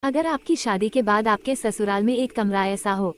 अगर आपकी शादी के बाद आपके ससुराल में एक कमरा ऐसा हो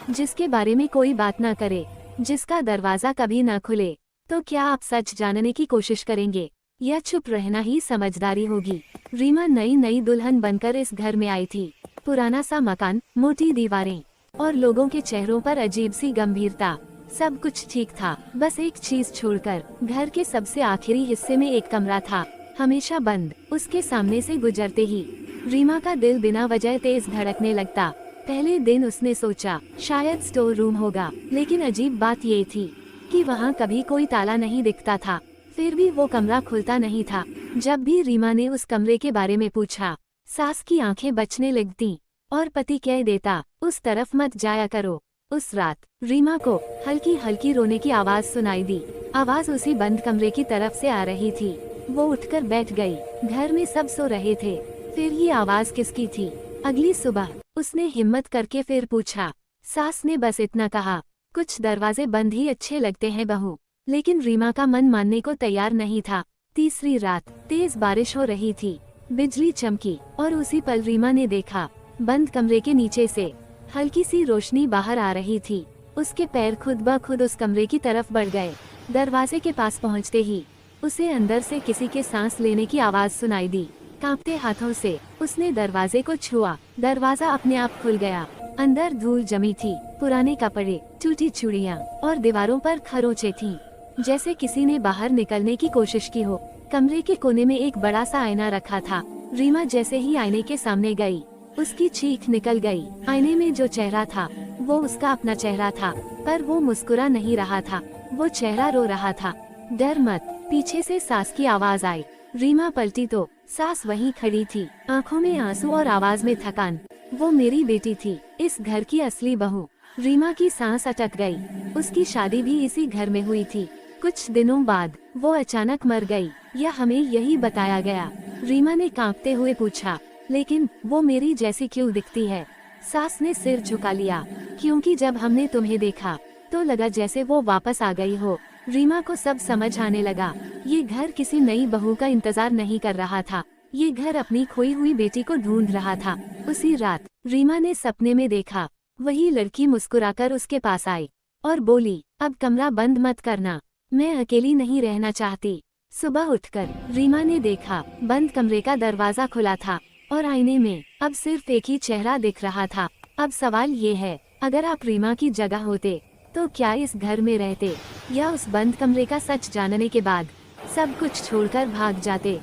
जिसके बारे में कोई बात ना करे, जिसका दरवाजा कभी ना खुले, तो क्या आप सच जानने की कोशिश करेंगे या चुप रहना ही समझदारी होगी? रीमा नई नई दुल्हन बनकर इस घर में आई थी। पुराना सा मकान, मोटी दीवारें और लोगों के चेहरों पर अजीब सी गंभीरता। सब कुछ ठीक था, बस एक चीज छोड़कर। घर के सबसे आखिरी हिस्से में एक कमरा था, हमेशा बंद। उसके सामने से गुजरते ही रीमा का दिल बिना वजह तेज धड़कने लगता। पहले दिन उसने सोचा शायद स्टोर रूम होगा, लेकिन अजीब बात ये थी कि वहाँ कभी कोई ताला नहीं दिखता था। फिर भी वो कमरा खुलता नहीं था। जब भी रीमा ने उस कमरे के बारे में पूछा, सास की आंखें बचने लगती और पति कह देता, उस तरफ मत जाया करो। उस रात रीमा को हल्की हल्की रोने की आवाज सुनाई दी। आवाज उसी बंद कमरे की तरफ से आ रही थी। वो उठकर बैठ गई। घर में सब सो रहे थे। फिर ये आवाज किसकी थी? अगली सुबह उसने हिम्मत करके फिर पूछा। सास ने बस इतना कहा, कुछ दरवाजे बंद ही अच्छे लगते हैं बहू। लेकिन रीमा का मन मानने को तैयार नहीं था। तीसरी रात तेज बारिश हो रही थी, बिजली चमकी और उसी पल रीमा ने देखा बंद कमरे के नीचे से हल्की सी रोशनी बाहर आ रही थी। उसके पैर खुद ब खुद उस कमरे की तरफ बढ़ गए। दरवाजे के पास पहुंचते ही उसे अंदर से किसी के सांस लेने की आवाज सुनाई दी। कांपते हाथों से उसने दरवाजे को छुआ। दरवाजा अपने आप खुल गया। अंदर धूल जमी थी, पुराने कपड़े, टूटी चूड़ियां और दीवारों पर खरोंचे थीं, जैसे किसी ने बाहर निकलने की कोशिश की हो। कमरे के कोने में एक बड़ा सा आईना रखा था। रीमा जैसे ही आईने के सामने गई, उसकी चीख निकल गई। आईने में जो चेहरा था वो उसका अपना चेहरा था, पर वो मुस्कुरा नहीं रहा था, वो चेहरा रो रहा था। डर मत, पीछे से सास की आवाज आई। रीमा पलटी तो सास वहीं खड़ी थी, आंखों में आंसू और आवाज में थकान। वो मेरी बेटी थी, इस घर की असली बहू। रीमा की सांस अटक गई। उसकी शादी भी इसी घर में हुई थी। कुछ दिनों बाद वो अचानक मर गई, यह हमें यही बताया गया। रीमा ने कांपते हुए पूछा, लेकिन वो मेरी जैसी क्यों दिखती है? सास ने सिर झुका लिया, क्योंकि जब हमने तुम्हें देखा तो लगा जैसे वो वापस आ गई हो। रीमा को सब समझ आने लगा। ये घर किसी नई बहू का इंतजार नहीं कर रहा था, ये घर अपनी खोई हुई बेटी को ढूंढ रहा था। उसी रात रीमा ने सपने में देखा, वही लड़की मुस्कुराकर उसके पास आई और बोली, अब कमरा बंद मत करना, मैं अकेली नहीं रहना चाहती। सुबह उठकर रीमा ने देखा बंद कमरे का दरवाजा खुला था और आईने में अब सिर्फ एक ही चेहरा दिख रहा था। अब सवाल ये है, अगर आप रीमा की जगह होते तो क्या इस घर में रहते, या उस बंद कमरे का सच जानने के बाद सब कुछ छोड़कर भाग जाते?